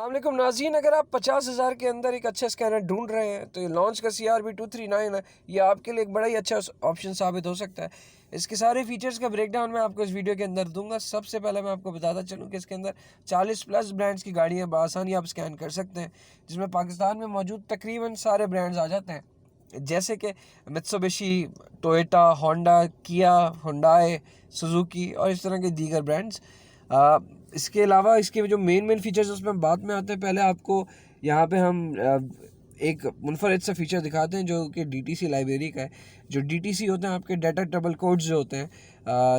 अस्सलामुअलैकुम नाज़रीन, अगर आप 50,000 के अंदर एक अच्छा स्कैनर ढूंढ रहे हैं तो ये लॉन्च का CRB239 है। ये आपके लिए एक बड़ा ही अच्छा ऑप्शन साबित हो सकता है। इसके सारे फीचर्स का ब्रेकडाउन मैं आपको इस वीडियो के अंदर दूंगा। सबसे पहले मैं आपको बताता चलूँ कि इसके अंदर 40+ ब्रांड्स की गाड़ियाँ बआसानी आप स्कैन कर सकते हैं, जिसमें पाकिस्तान में मौजूद तकरीबन सारे ब्रांड्स आ जाते हैं, जैसे कि मित्सुबिशी, टोयोटा, होंडा, किया, हुंडई, सुजुकी और इस तरह के दीगर ब्रांड्स। इसके अलावा इसके जो मेन फीचर्स उसमें बाद में आते हैं। पहले आपको यहाँ पे हम एक मुनफरद सा फीचर दिखाते हैं जो कि DTC लाइब्रेरी का है। जो DTC होते हैं आपके डाटा ट्रबल कोड्स जो होते हैं,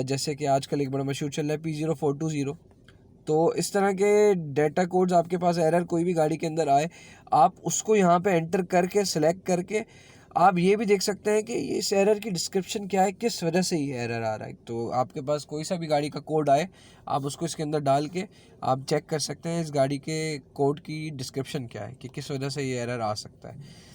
जैसे कि आजकल एक बड़ा मशहूर चल रहा है P0420। तो इस तरह के डाटा कोड्स आपके पास एरर कोई भी गाड़ी के अंदर आए, आप उसको यहाँ पे एंटर करके सेलेक्ट करके आप ये भी देख सकते हैं कि इस एरर की डिस्क्रिप्शन क्या है, किस वजह से ये एरर आ रहा है। तो आपके पास कोई सा भी गाड़ी का कोड आए, आप उसको इसके अंदर डाल के आप चेक कर सकते हैं इस गाड़ी के कोड की डिस्क्रिप्शन क्या है, कि किस वजह से ये एरर आ सकता है।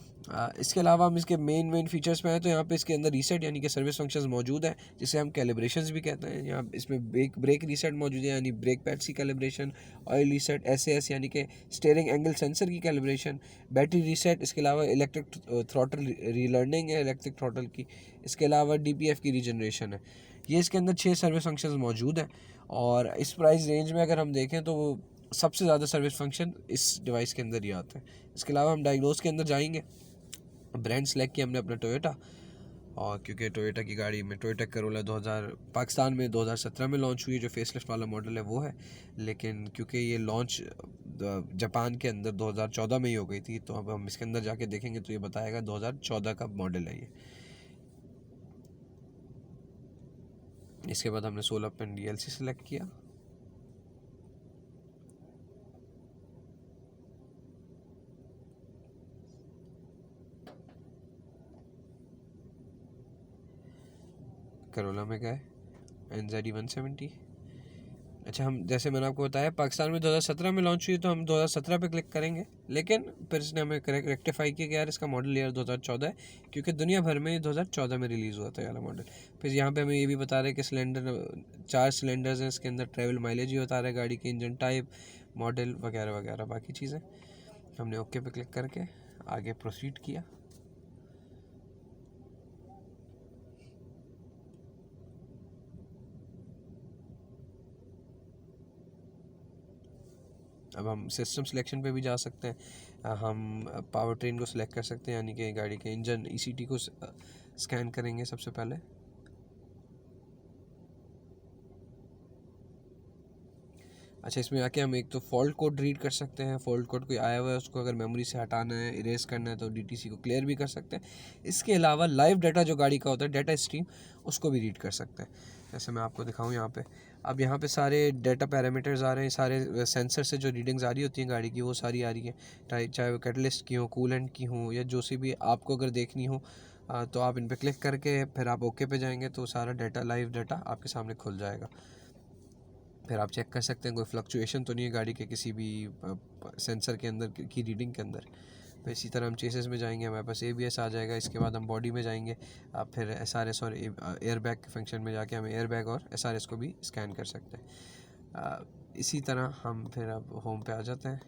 इसके अलावा हम इसके मेन फीचर्स में आए तो यहाँ पे इसके अंदर रीसेट यानी कि सर्विस फंक्शंस मौजूद है, जिसे हम कैलिब्रेशंस भी कहते हैं। यहाँ इसमें ब्रेक रीसेट मौजूद है, यानी ब्रेक पैड्स की कैलिब्रेशन, ऑयल रीसेट, SAS यानी कि स्टीयरिंग एंगल सेंसर की कैलिब्रेशन, बैटरी रीसेट। इसके अलावा इलेक्ट्रिक थ्रॉटल रीलर्निंग है इलेक्ट्रिक थ्रॉटल की। इसके अलावा DPF की रीजनरेशन है। ये इसके अंदर 6 सर्विस फंक्शंस मौजूद हैं, और इस प्राइस रेंज में अगर हम देखें तो वो सबसे ज़्यादा सर्विस फंक्शन इस डिवाइस के अंदर ही आते हैं। इसके अलावा हम डायग्नोज के अंदर जाएंगे। ब्रांड सेलेक्ट किया हमने अपना टोयोटा, और क्योंकि टोयोटा की गाड़ी में टोयोटा करोला 2000 पाकिस्तान में 2017 में लॉन्च हुई है, जो फेसलिफ्ट वाला मॉडल है वो है। लेकिन क्योंकि ये लॉन्च जापान के अंदर 2014 में ही हो गई थी, तो अब हम इसके अंदर जाके देखेंगे तो ये बताएगा 2014 का मॉडल है ये। इसके बाद हमने 16 पिन DLC सेलेक्ट किया। करोला में गए, NZD 170। अच्छा, हम जैसे मैंने आपको बताया पाकिस्तान में 2017 में लॉन्च हुई, तो हम 2017 पे क्लिक करेंगे। लेकिन फिर इसने हमें रेक्टिफाई किया कि यार इसका मॉडल ईयर 2014 है, क्योंकि दुनिया भर में 2014 में रिलीज़ हुआ था ये वाला मॉडल। फिर यहाँ पे हमें ये भी बता रहे हैं कि सिलेंडर 4 सिलेंडर्स हैं इसके अंदर, ट्रैवल माइलेज भी बता रहा है गाड़ी की, इंजन टाइप, मॉडल वगैरह वगैरह बाकी चीज़ें। हमने ओके पे क्लिक करके आगे प्रोसीड किया। अब हम सिस्टम सिलेक्शन पे भी जा सकते हैं। हम पावर ट्रेन को सिलेक्ट कर सकते हैं, यानी कि गाड़ी के इंजन ECT को स्कैन करेंगे सबसे पहले। अच्छा, इसमें आके हम एक तो फॉल्ट कोड रीड कर सकते हैं। फॉल्ट कोड कोई आया हुआ है उसको अगर मेमोरी से हटाना है, इरेज करना है, तो DTC को क्लियर भी कर सकते हैं। इसके अलावा लाइव डाटा जो गाड़ी का होता है, डाटा स्ट्रीम, उसको भी रीड कर सकते हैं। जैसे मैं आपको दिखाऊं यहाँ पे, अब यहाँ पे सारे डाटा पैरामीटर्स आ रहे हैं, सारे सेंसर से जो रीडिंग्स आ रही होती हैं गाड़ी की वो सारी आ रही है, चाहे वो कैटलिस्ट की हो, कूलेंट की हो, या जो सी भी आपको अगर देखनी हो, तो आप इन पर क्लिक करके फिर आप ओके पे जाएंगे तो सारा डाटा, लाइव डाटा आपके सामने खुल जाएगा। फिर आप चेक कर सकते हैं कोई फ्लक्चुएशन तो नहीं है गाड़ी के किसी भी सेंसर के अंदर की रीडिंग के अंदर। तो इसी तरह हम चेसेस में जाएंगे, हमारे पास ABS आ जाएगा। इसके बाद हम बॉडी में जाएंगे, आप फिर SRS और एयरबैग के फंक्शन में जाके हम एयरबैग और SRS को भी स्कैन कर सकते हैं। इसी तरह हम फिर अब होम पे आ जाते हैं।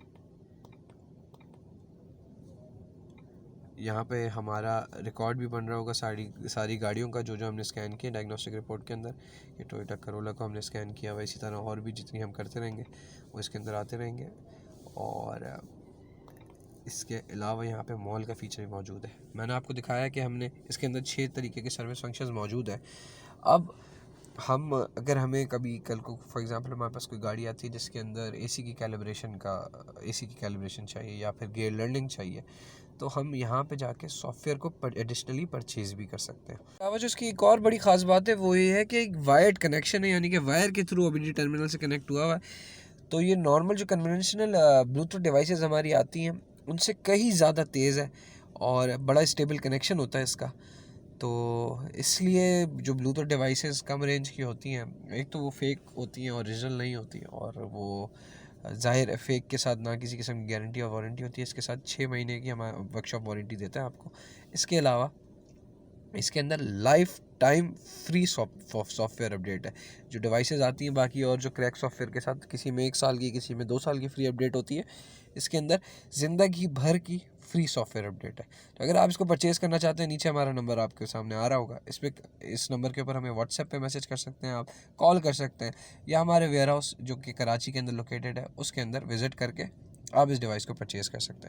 यहाँ पे हमारा रिकॉर्ड भी बन रहा होगा सारी गाड़ियों का जो हमने स्कैन किया डायग्नोस्टिक रिपोर्ट के अंदर। ये टोयोटा करोला को हमने स्कैन किया हुआ, इसी तरह और भी जितनी हम करते रहेंगे वो इसके अंदर आते रहेंगे। और इसके अलावा यहाँ पे मॉल का फीचर भी मौजूद है। मैंने आपको दिखाया कि हमने इसके अंदर 6 तरीके के सर्विस फंक्शंस मौजूद हैं। अब हम अगर हमें कभी कल को फॉर एग्जांपल हमारे पास कोई गाड़ी आती है जिसके अंदर AC की कैलिब्रेशन चाहिए, या फिर गियर लर्निंग चाहिए, तो हम यहाँ पे जाके सॉफ्टवेयर को एडिशनली परचेज़ भी कर सकते हैं। अलावा जो इसकी एक और बड़ी ख़ास बात है वो ये है कि एक वायर्ड कनेक्शन है, यानी कि वायर के थ्रू OBD टर्मिनल से कनेक्ट हुआ हुआ है। तो ये नॉर्मल जो कन्वेंशनल ब्लूटूथ डिवाइसेस हमारी आती हैं उनसे कहीं ज़्यादा तेज़ है, और बड़ा स्टेबल कनेक्शन होता है इसका। तो इसलिए जो ब्लूटूथ डिवाइसेस कम रेंज की होती हैं, एक तो वो फेक होती हैं, ओरिजिनल नहीं होती, और वो ज़ाहिर फेक के साथ ना किसी किस्म की गारंटी और वारंटी होती है। इसके साथ 6 महीने की हमारा वर्कशॉप वारंटी देता है आपको। इसके अलावा इसके अंदर life time free software update है। जो डिवाइसेस आती हैं बाकी और जो क्रैक सॉफ्टवेयर के साथ, किसी में 1 साल की, किसी में 2 साल की फ्री अपडेट होती है, इसके अंदर ज़िंदगी भर की फ्री सॉफ्टवेयर अपडेट है। तो अगर आप इसको परचेज़ करना चाहते हैं, नीचे हमारा नंबर आपके सामने आ रहा होगा, इस नंबर के ऊपर हमें व्हाट्सएप पे मैसेज कर सकते हैं, आप कॉल कर सकते हैं, या हमारे वेयर हाउस जो कि कराची के अंदर लोकेटेड है उसके अंदर विज़िट करके आप इस डिवाइस को परचेज़ कर सकते हैं।